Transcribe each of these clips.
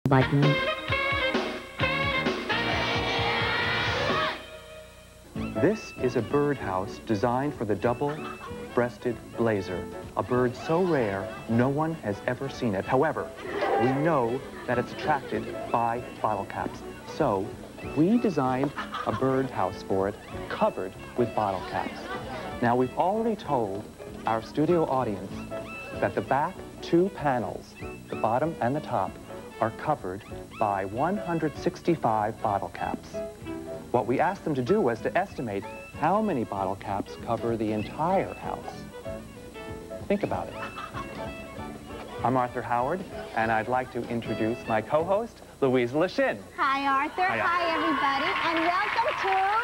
Like me. This is a birdhouse designed for the double-breasted blazer, a bird so rare no one has ever seen it. However, we know that it's attracted by bottle caps. So we designed a birdhouse for it covered with bottle caps. Now, we've already told our studio audience that the back two panels, the bottom and the top, are covered by 165 bottle caps. What we asked them to do was to estimate how many bottle caps cover the entire house. Think about it. I'm Arthur Howard, and I'd like to introduce my co-host, Louise Lachine. Hi, Arthur. Hi, everybody, and welcome to...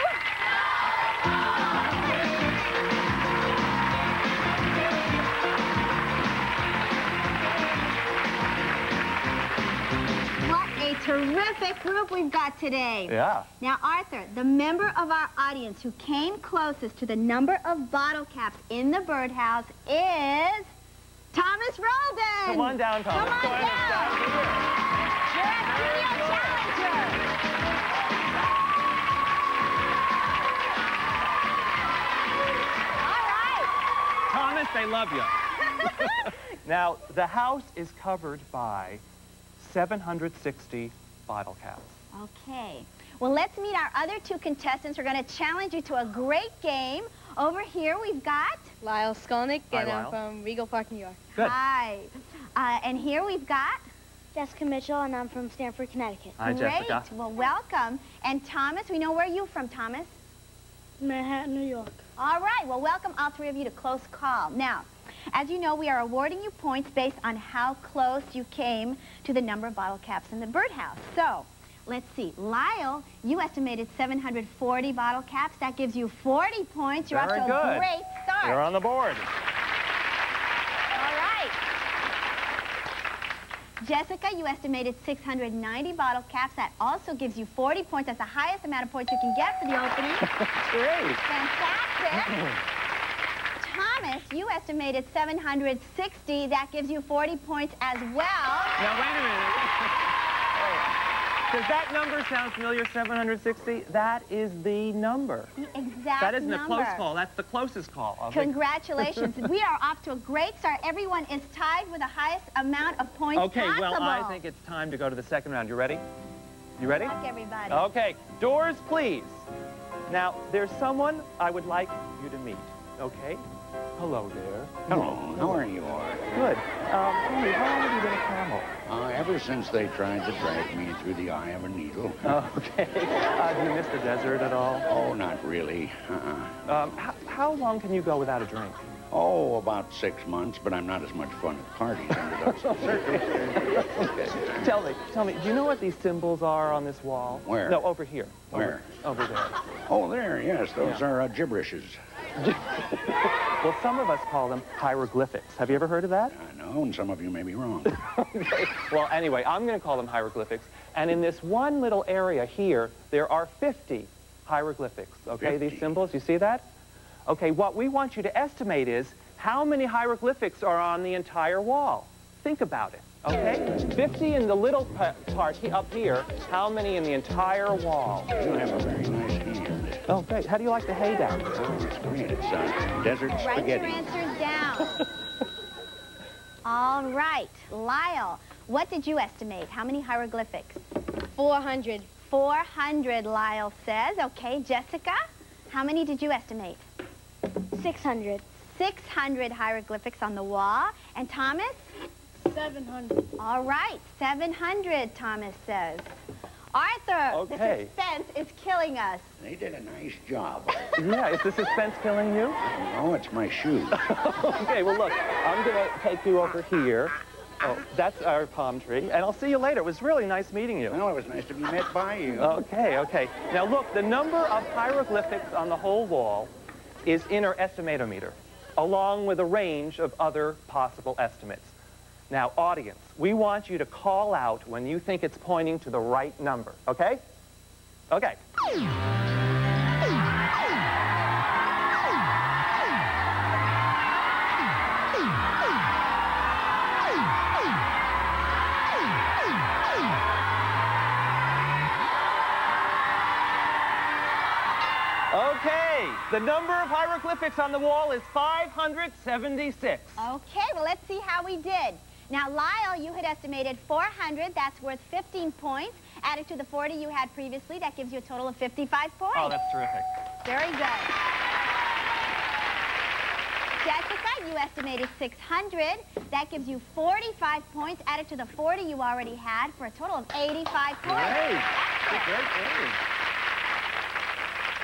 Terrific group we've got today. Yeah. Now, Arthur, the member of our audience who came closest to the number of bottle caps in the birdhouse is Thomas Roldan. Come on down, Thomas. Come on down. You're our studio challenger. All right. Thomas, they love you. Now, the house is covered by 760 bottle caps. Okay. Well, let's meet our other two contestants. We're going to challenge you to a great game. Over here, we've got... Lyle Skolnick, Hi, and Lyle. I'm from Regal Park, New York. Good. Hi. And here we've got... Jessica Mitchell, and I'm from Stamford, Connecticut. Hi, Jessica. Great. Well, welcome. And Thomas, we know where you're from, Thomas. Manhattan, New York. All right. Well, welcome all three of you to Close Call. Now, as you know, we are awarding you points based on how close you came to the number of bottle caps in the birdhouse. So, let's see. Lyle, you estimated 740 bottle caps. That gives you 40 points. You're off to a great start. You're on the board. All right. Jessica, you estimated 690 bottle caps. That also gives you 40 points. That's the highest amount of points you can get for the opening. Great. Fantastic. Thomas, you estimated 760. That gives you 40 points as well. Now, wait a minute. Does that number sound familiar, 760? That is the number. The exact That isn't number. a close call. That's the closest call. Congratulations. We are off to a great start. Everyone is tied with the highest amount of points Okay, possible. well, I think it's time to go to the second round. You ready? You ready? Good luck, everybody. Okay, doors, please. Now, there's someone I would like you to meet, okay? Hello there. Hello, how are you all? Good. Tell me, how long have you been a camel? Ever since they tried to drag me through the eye of a needle. Okay. Do you miss the desert at all? Oh, not really. How long can you go without a drink? Oh, about 6 months, but I'm not as much fun at parties under those circumstances. Okay. Tell me, do you know what these symbols are on this wall? Where? No, over here. Where? Over there. Oh, there, yes, those are gibberishes. Well, some of us call them hieroglyphics. Have you ever heard of that? I know, and some of you may be wrong. Okay. Well, anyway, I'm going to call them hieroglyphics. And in this one little area here, there are 50 hieroglyphics, okay? 50? These symbols, you see that? Okay, what we want you to estimate is how many hieroglyphics are on the entire wall. Think about it, okay? 50 in the little part up here. How many in the entire wall? You have a very nice hand. Oh, great. How do you like the hay down? Oh, it's great. It's desert Write your spaghetti. answers down. All right. Lyle, what did you estimate? How many hieroglyphics? 400. 400, Lyle says. Okay, Jessica, how many did you estimate? 600. 600 hieroglyphics on the wall. And Thomas? 700. All right, 700, Thomas says. Arthur, Okay. the suspense is killing us. They did a nice job. Yeah, is the suspense killing you? Oh, it's my shoe. Okay, well, look, I'm going to take you over here. Oh, that's our palm tree. And I'll see you later. It was really nice meeting you. Well, it was nice to be met by you. Okay, okay. Now, look, the number of hieroglyphics on the whole wall is in our estimatometer, along with a range of other possible estimates. Now, audience, we want you to call out when you think it's pointing to the right number, okay? Okay. Okay, the number of hieroglyphics on the wall is 576. Okay, well, let's see how we did. Now, Lyle, you had estimated 400. That's worth 15 points. Added to the 40 you had previously, that gives you a total of 55 points. Oh, that's terrific. Very good. Jessica, you estimated 600. That gives you 45 points. Added to the 40 you already had for a total of 85 points. Great. Excellent. Great.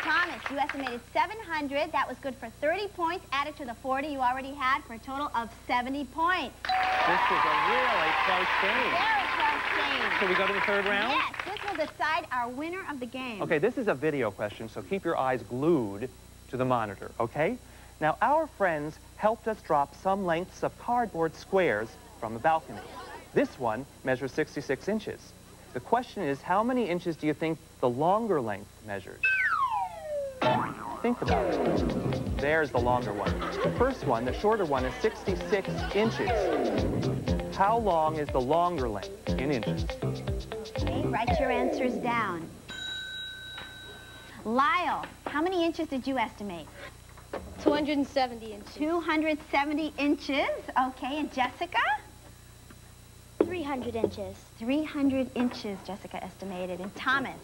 Thomas, you estimated 700. That was good for 30 points. Added to the 40 you already had for a total of 70 points. This is a really close game. Very close game. Shall we go to the third round? Yes, this will decide our winner of the game. Okay, this is a video question, so keep your eyes glued to the monitor, okay? Now, our friends helped us drop some lengths of cardboard squares from the balcony. This one measures 66 inches. The question is, how many inches do you think the longer length measures? Think about it. There's the longer one. The first one, the shorter one, is 66 inches. How long is the longer length in inches? Okay, write your answers down. Lyle, how many inches did you estimate? 270 inches. 270 inches. Okay, and Jessica? 300 inches. 300 inches, Jessica estimated. And Thomas?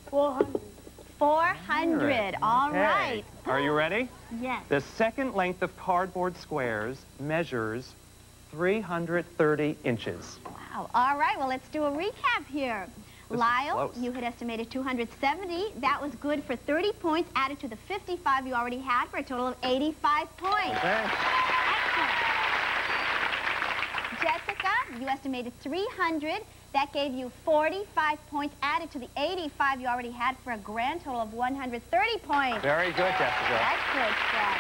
400. 400. All Okay. right. Are you ready? Yes. The second length of cardboard squares measures 330 inches. Wow. All right, well, let's do a recap here. This is Lyle, close. you had estimated 270. That was good for 30 points, added to the 55 you already had for a total of 85 points. Okay. Excellent. Jessica, you estimated 300. That gave you 45 points, added to the 85 you already had for a grand total of 130 points. Very good, Jessica. Excellent job.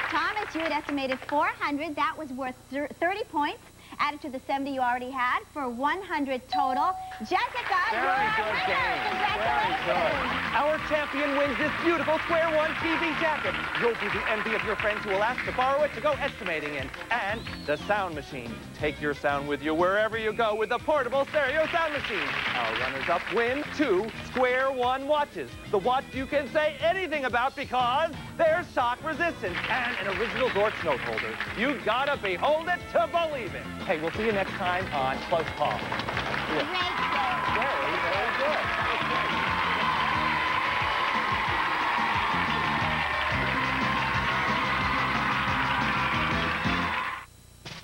Thomas, you had estimated 400. That was worth 30 points, added to the 70 you already had for 100 total. Jessica, you're our winner. Congratulations. Our champion wins this beautiful Square One TV jacket. You'll be the envy of your friends who will ask to borrow it to go estimating in. And the sound machine. Take your sound with you wherever you go with the portable stereo sound machine. Our runners-up win 2 Square One watches. The watch you can say anything about because they're shock resistant. And an original Dortch note holder. You gotta behold it to believe it. Hey, we'll see you next time on Close Call. Great job. Very, very good.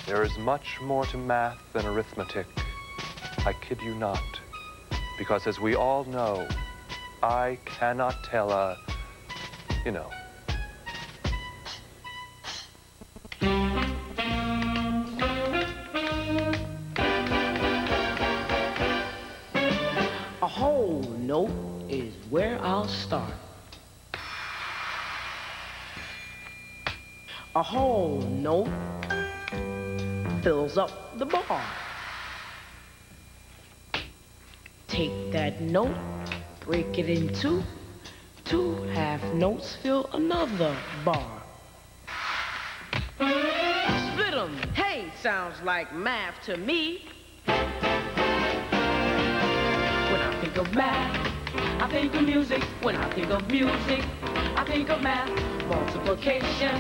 There is much more to math than arithmetic. I kid you not. Because as we all know, I cannot tell a, you know. A whole note is where I'll start. A whole note fills up the bar. Take that note, break it in two. 2 half notes fill another bar. Split 'em, hey, sounds like math to me. When I think of math, I think of music. When I think of music, I think of math. Multiplication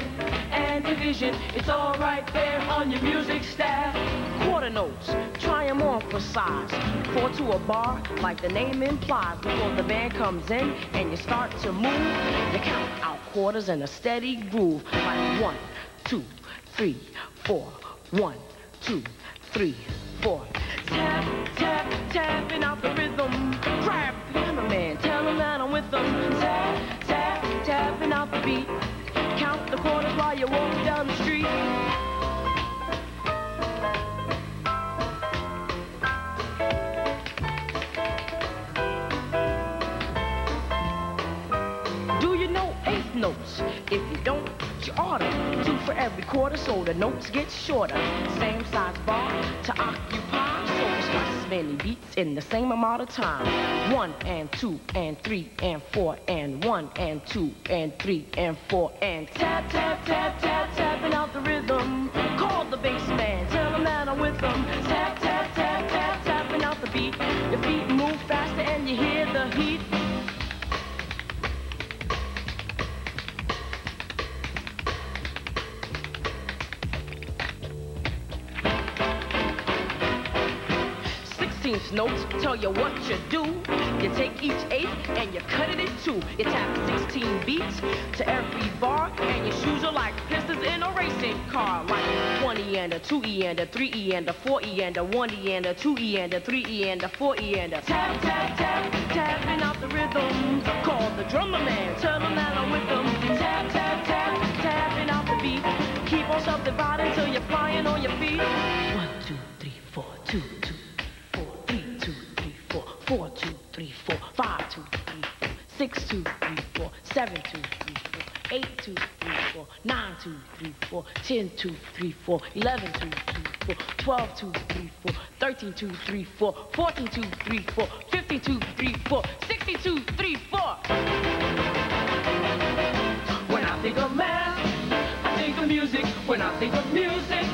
and division, it's all right there on your music staff. Quarter notes, try 'em on for size. 4 to a bar, like the name implies. Before the band comes in and you start to move, you count out quarters in a steady groove. Like 1, 2, 3, 4. 1, 2, 3, 4. Tap, tap, tapping out the rhythm. Grab the cameraman, tell him that I'm with them. Tap, tap, tapping out the beat. Count the quarters while you walk down the street. Do you know 8 notes? If you don't, you oughta. 2 for every quarter, so the notes get shorter. Same size bar to occupy, so it's twice as many beats in the same amount of time. 1 and 2 and 3 and 4 and 1 and 2 and 3 and 4 and tap, tap, tap, tap, tapping out the rhythm. Call the bass man, tell him that I'm with them. Tap, tap, tap, tap, tapping out the beat. Your feet move faster and you hear the heat. 16th notes tell you what you do. You take each eighth and you cut it in two. You tap 16 beats to every bar, and your shoes are like pistons in a racing car. Like 1E and a 2E and a 3E and a 4E and a 1E and a 2E and a 3E and a 4E and a tap, tap, tap, tapping out the rhythm. Call the drummer man, tell him that I'm with them. Tap, tap, tap, tapping out the beat. Keep on subdividing till you're flying on your feet. 1, 2, 3, 4, 2, 2, 4, 3, 2, 3, 4, 4, 2, 3, 4, 5, 2, 3, 4, 6, 2, 3, 4, 7, 2, 3, 4, 8, 2, 3, 4, 9, 2, 3, 4, 10, 2, 3, 4, 11, 2, 3, 4, 12, 2, 3, 4, 13, 2, 3, 4, 14, 2, 3, 4, 15, 2, 3, 4, 62, 3, 4. When I think of math, I think of music. When I think of music,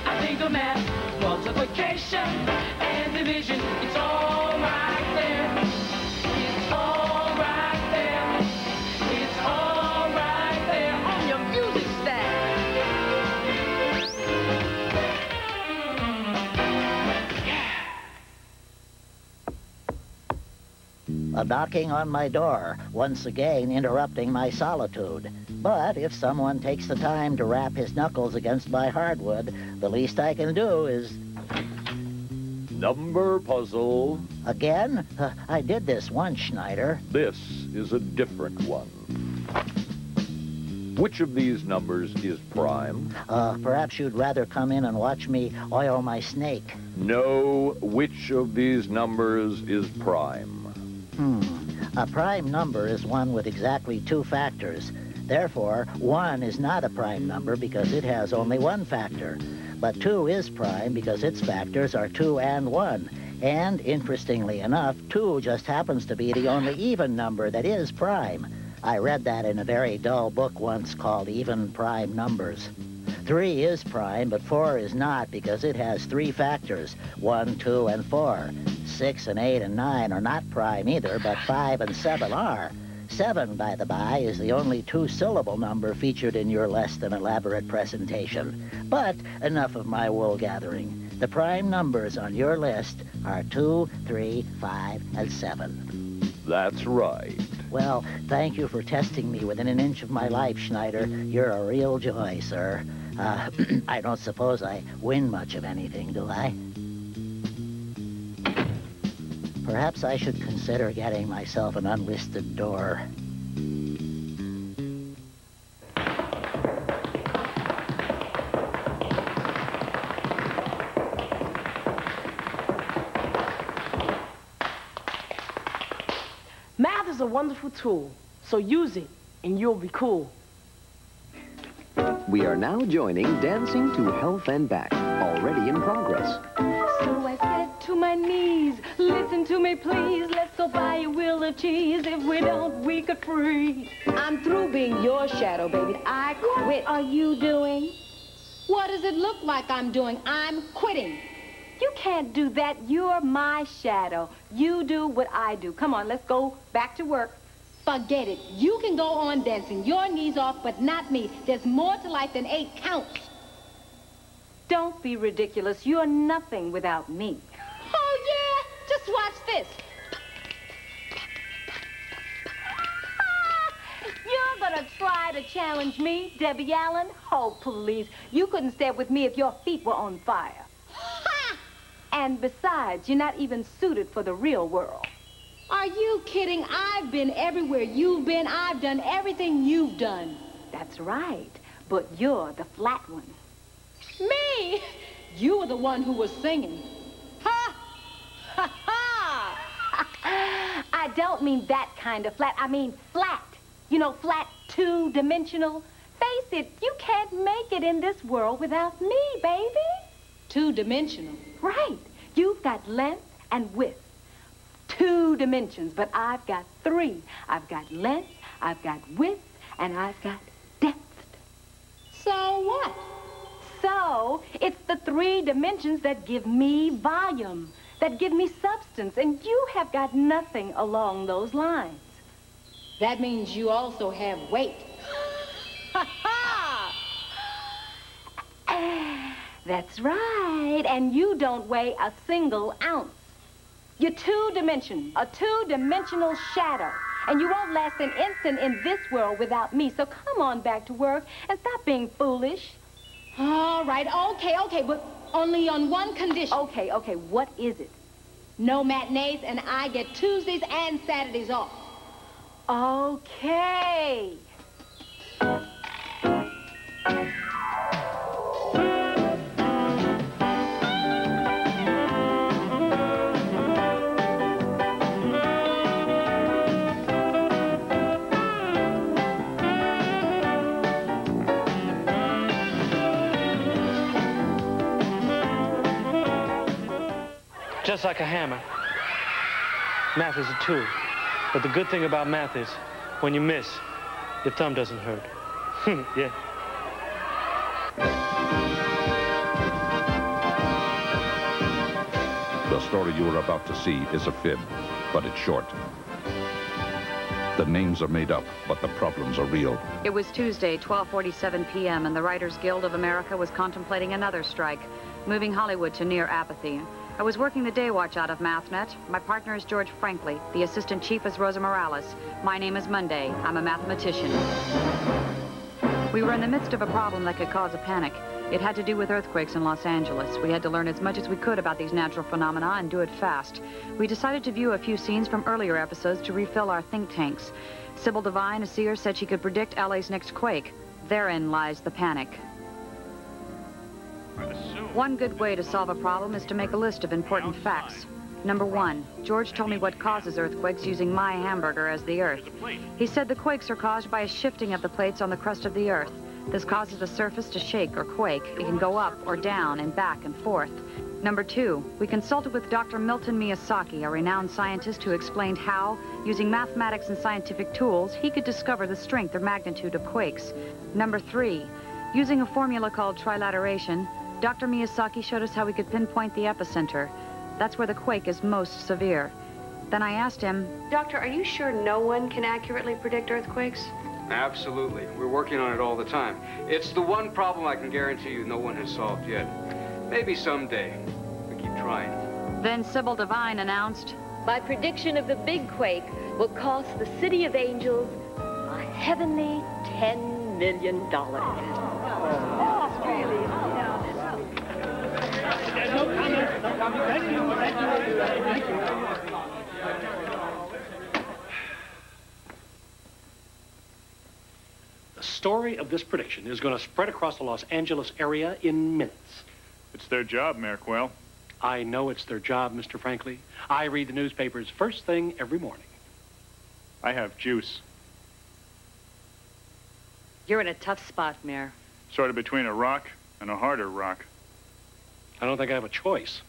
I think of math, multiplication and division. It's all right there. It's all right there. It's all right there on your music stack. A knocking on my door, once again interrupting my solitude. But if someone takes the time to rap his knuckles against my hardwood, the least I can do is... Number puzzle. Again? I did this once, Schneider. This is a different one. Which of these numbers is prime? Perhaps you'd rather come in and watch me oil my snake. No, which of these numbers is prime? A prime number is one with exactly two factors. Therefore, 1 is not a prime number because it has only one factor. But 2 is prime because its factors are 2 and 1. And, interestingly enough, 2 just happens to be the only even number that is prime. I read that in a very dull book once called Even Prime Numbers. 3 is prime, but 4 is not because it has 3 factors, 1, 2, and 4. 6 and 8 and 9 are not prime either, but 5 and 7 are. 7, by the by, is the only 2-syllable number featured in your less than elaborate presentation. But enough of my wool gathering. The prime numbers on your list are 2, 3, 5, and 7. That's right. Well, thank you for testing me within an inch of my life, Schneider. You're a real joy, sir. I don't suppose I win much of anything, do I? Perhaps I should consider getting myself an unlisted door. Math is a wonderful tool, so use it and you'll be cool. We are now joining Dancing to Health and Back, already in progress. So I said to my knees, listen to me please, let's go buy a wheel of cheese. If we don't, we could freeze. I'm through being your shadow, baby. I quit. What are you doing? What does it look like I'm doing? I'm quitting. You can't do that. You're my shadow. You do what I do. Come on, let's go back to work. Forget it. You can go on dancing your knees off, but not me. There's more to life than 8 counts. Don't be ridiculous. You're nothing without me. Oh, yeah? Just watch this. You're gonna try to challenge me, Debbie Allen? Oh, please. You couldn't step with me if your feet were on fire. Ha! And besides, you're not even suited for the real world. Are you kidding? I've been everywhere you've been. I've done everything you've done. That's right. But you're the flat one. Me? You were the one who was singing. Ha! Ha ha! I don't mean that kind of flat. I mean flat. You know, flat, 2-dimensional. Face it, you can't make it in this world without me, baby. 2-dimensional? Right. You've got length and width. 2 dimensions, but I've got 3. I've got length, I've got width, and I've got depth. So what? So, it's the 3 dimensions that give me volume, that give me substance, and you have got nothing along those lines. That means you also have weight. Ha ha! That's right, and you don't weigh a single ounce. You're two-dimensional, a two-dimensional shadow. And you won't last an instant in this world without me. So come on back to work and stop being foolish. All right, okay, but only on one condition. Okay, what is it? No matinees, and I get Tuesdays and Saturdays off. Okay. Just like a hammer, math is a tool. But the good thing about math is, when you miss, your thumb doesn't hurt. Yeah. The story you are about to see is a fib, but it's short. The names are made up, but the problems are real. It was Tuesday, 12:47 p.m., and the Writers Guild of America was contemplating another strike, moving Hollywood to near apathy. I was working the day watch out of Mathnet. My partner is George Frankley. The assistant chief is Rosa Morales. My name is Monday. I'm a mathematician. We were in the midst of a problem that could cause a panic. It had to do with earthquakes in Los Angeles. We had to learn as much as we could about these natural phenomena and do it fast. We decided to view a few scenes from earlier episodes to refill our think tanks. Sybil Devine, a seer, said she could predict LA's next quake. Therein lies the panic. One good way to solve a problem is to make a list of important facts. Number 1, George told me what causes earthquakes using my hamburger as the Earth. He said the quakes are caused by a shifting of the plates on the crust of the Earth. This causes the surface to shake or quake. It can go up or down and back and forth. Number 2, we consulted with Dr. Milton Miyazaki, a renowned scientist who explained how, using mathematics and scientific tools, he could discover the strength or magnitude of quakes. Number 3, using a formula called trilateration, Dr. Miyazaki showed us how we could pinpoint the epicenter. That's where the quake is most severe. Then I asked him, Doctor, are you sure no one can accurately predict earthquakes? Absolutely. We're working on it all the time. It's the one problem I can guarantee you no one has solved yet. Maybe someday. We keep trying. Then Sybil Devine announced, My prediction of the big quake will cost the City of Angels a heavenly $10 million. The story of this prediction is going to spread across the Los Angeles area in minutes. It's their job, Mayor Quayle. I know it's their job, Mr. Frankley. I read the newspapers first thing every morning. I have juice. You're in a tough spot, Mayor. Sort of between a rock and a harder rock. I don't think I have a choice.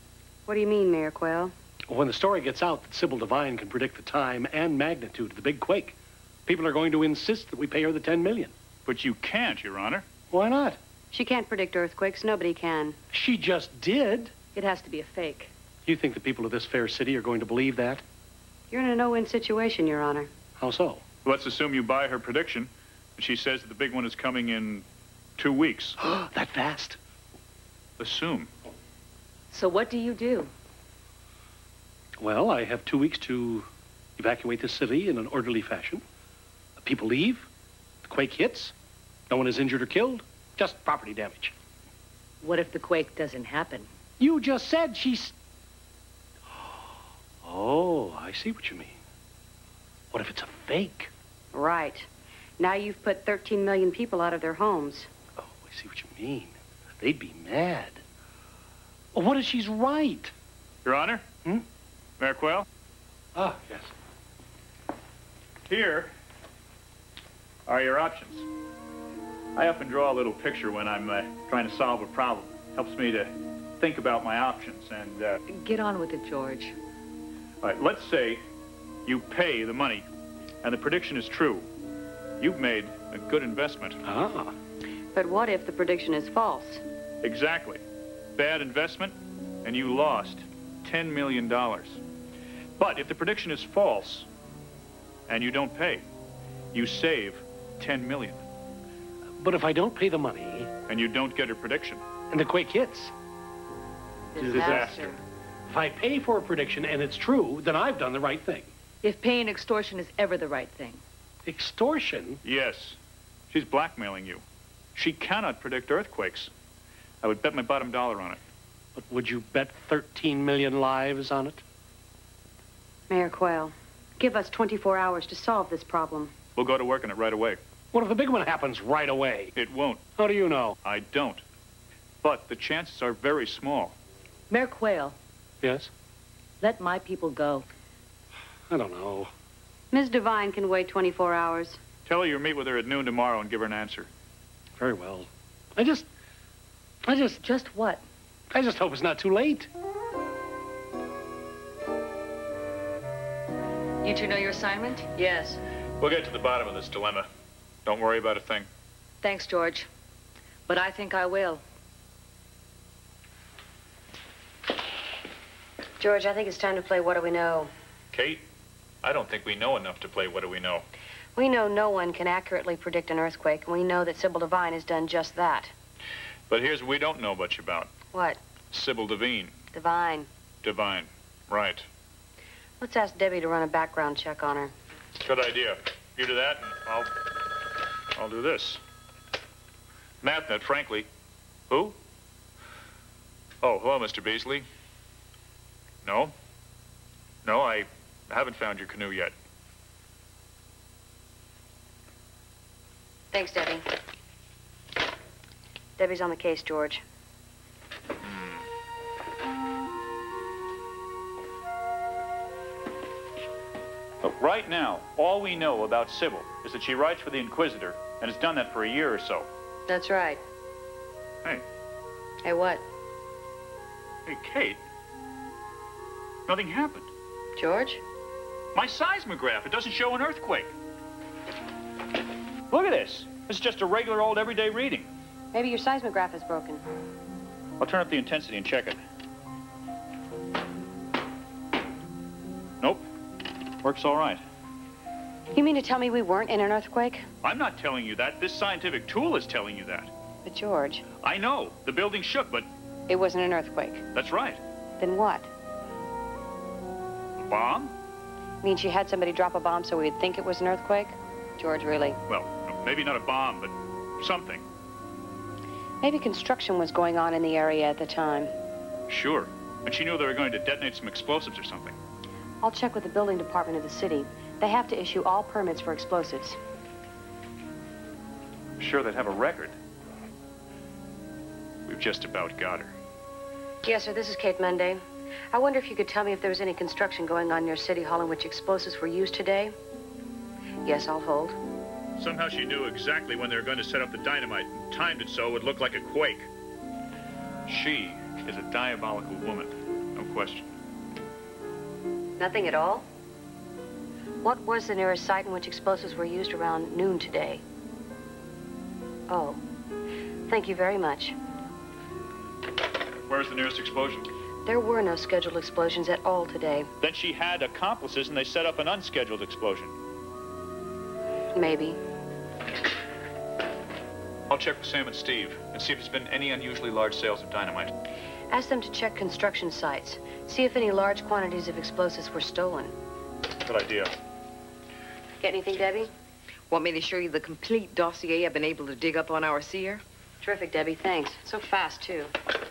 What do you mean, Mayor Quayle? When the story gets out that Sybil Devine can predict the time and magnitude of the big quake, people are going to insist that we pay her the $10 million. But you can't, Your Honor. Why not? She can't predict earthquakes. Nobody can. She just did. It has to be a fake. You think the people of this fair city are going to believe that? You're in a no-win situation, Your Honor. How so? Let's assume you buy her prediction. She says that the big one is coming in 2 weeks. That fast? Assume. So what do you do? Well, I have 2 weeks to evacuate the city in an orderly fashion. People leave. The quake hits. No one is injured or killed. Just property damage. What if the quake doesn't happen? You just said she's... Oh, I see what you mean. What if it's a fake? Right. Now you've put 13 million people out of their homes. Oh, I see what you mean. They'd be mad. Well, what if she's right? Your Honor? Mayor Quayle? Ah, yes. Here are your options. I often draw a little picture when I'm trying to solve a problem. Helps me to think about my options and... Get on with it, George. All right, let's say you pay the money and the prediction is true. You've made a good investment. Ah. But what if the prediction is false? Exactly. Bad investment, and you lost $10 million. But if the prediction is false, and you don't pay, you save $10 million. But if I don't pay the money... And you don't get her prediction. And the quake hits. Disaster. If I pay for a prediction and it's true, then I've done the right thing. If paying extortion is ever the right thing. Extortion? Yes. She's blackmailing you. She cannot predict earthquakes. I would bet my bottom dollar on it. But would you bet 13 million lives on it? Mayor Quayle, give us 24 hours to solve this problem. We'll go to work on it right away. What if the big one happens right away? It won't. How do you know? I don't. But the chances are very small. Mayor Quayle. Yes? Let my people go. I don't know. Ms. Devine can wait 24 hours. Tell her you'll meet with her at noon tomorrow and give her an answer. Very well. Just what? I just hope it's not too late. You two know your assignment? Yes. We'll get to the bottom of this dilemma. Don't worry about a thing. Thanks, George. But I think I will. George, I think it's time to play What Do We Know? Kate, I don't think we know enough to play What Do We Know. We know no one can accurately predict an earthquake, and we know that Sybil Devine has done just that. But here's what we don't know much about. What? Sybil Devine. Devine. Devine. Right. Let's ask Debbie to run a background check on her. Good idea. You do that, and I'll do this. Mathnet, frankly. Who? Oh, hello, Mr. Beasley. No? No, I haven't found your canoe yet. Thanks, Debbie. Debbie's on the case, George. Look, right now, all we know about Sybil is that she writes for the Inquisitor and has done that for a year or so. That's right. Hey. Hey, what? Hey, Kate. Nothing happened. George? My seismograph, it doesn't show an earthquake. Look at this. This is just a regular old everyday reading. Maybe your seismograph is broken. I'll turn up the intensity and check it. Nope. Works all right. You mean to tell me we weren't in an earthquake? I'm not telling you that. This scientific tool is telling you that. But, George... I know. The building shook, but... It wasn't an earthquake. That's right. Then what? A bomb? You mean she had somebody drop a bomb so we'd think it was an earthquake? George, really? Well, maybe not a bomb, but something. Maybe construction was going on in the area at the time. Sure. And she knew they were going to detonate some explosives or something. I'll check with the building department of the city. They have to issue all permits for explosives. Sure, they'd have a record. We've just about got her. Yes, sir, this is Kate Monday. I wonder if you could tell me if there was any construction going on near City Hall in which explosives were used today? Yes, I'll hold. Somehow she knew exactly when they were going to set up the dynamite and timed it so it would look like a quake. She is a diabolical woman, no question. Nothing at all? What was the nearest site in which explosives were used around noon today? Oh, thank you very much. Where's the nearest explosion? There were no scheduled explosions at all today. Then she had accomplices and they set up an unscheduled explosion. Maybe. I'll check with Sam and Steve and see if there's been any unusually large sales of dynamite. Ask them to check construction sites. See if any large quantities of explosives were stolen. Good idea. Get anything, Debbie? Want me to show you the complete dossier I've been able to dig up on our seer? Terrific, Debbie. Thanks. So fast, too.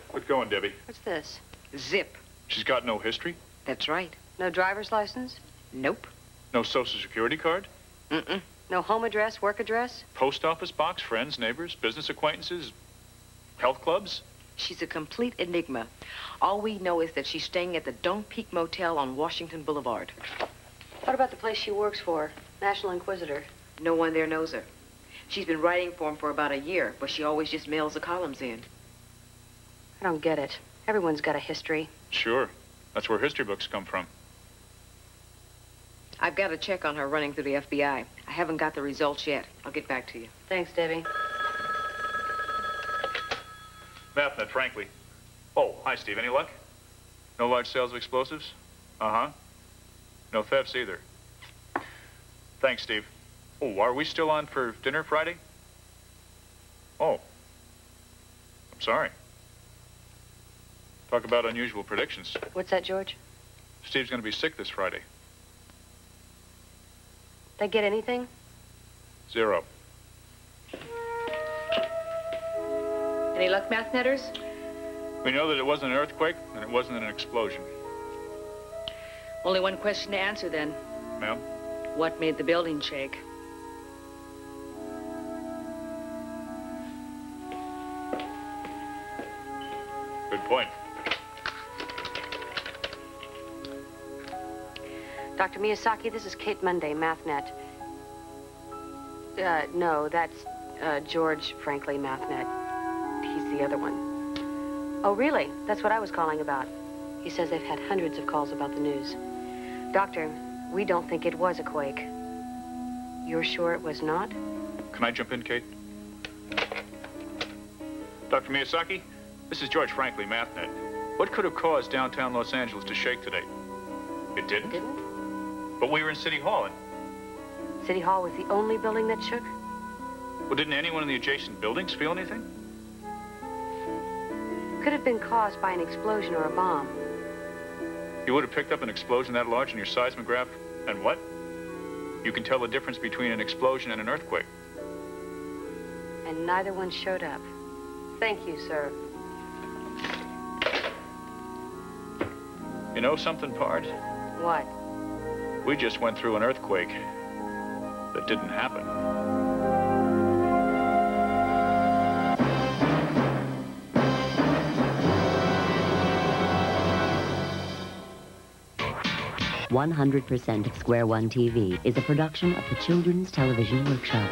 Quit going, Debbie. What's this? Zip. She's got no history? That's right. No driver's license? Nope. No social security card? Mm-mm. No home address, work address? Post office box, friends, neighbors, business acquaintances, health clubs? She's a complete enigma. All we know is that she's staying at the Don't Peak Motel on Washington Boulevard. What about the place she works for? National Inquisitor. No one there knows her. She's been writing for him for about a year, but she always just mails the columns in. I don't get it. Everyone's got a history. Sure. That's where history books come from. I've got a check on her running through the FBI. I haven't got the results yet. I'll get back to you. Thanks, Debbie. Mathnet, frankly. Oh, hi, Steve. Any luck? No large sales of explosives? Uh-huh. No thefts either. Thanks, Steve. Oh, are we still on for dinner Friday? Oh. I'm sorry. Talk about unusual predictions. What's that, George? Steve's going to be sick this Friday. They get anything? 0. Any luck, Mathnetters? We know that it wasn't an earthquake, and it wasn't an explosion. Only one question to answer, then. Ma'am? What made the building shake? Good point. Dr. Miyazaki, this is Kate Monday, Mathnet. No, that's George, frankly, Mathnet. He's the other one. Oh, really? That's what I was calling about. He says they've had hundreds of calls about the news. Doctor, we don't think it was a quake. You're sure it was not? Can I jump in, Kate? Dr. Miyazaki, this is George Franklin, Mathnet. What could have caused downtown Los Angeles to shake today? It didn't? It didn't? But we were in City Hall, and... City Hall was the only building that shook? Well, didn't anyone in the adjacent buildings feel anything? Could have been caused by an explosion or a bomb. You would have picked up an explosion that large in your seismograph, and what? You can tell the difference between an explosion and an earthquake. And neither one showed up. Thank you, sir. You know something, Pard? What? We just went through an earthquake that didn't happen. "100% of Square One TV is a production of the Children's Television Workshop.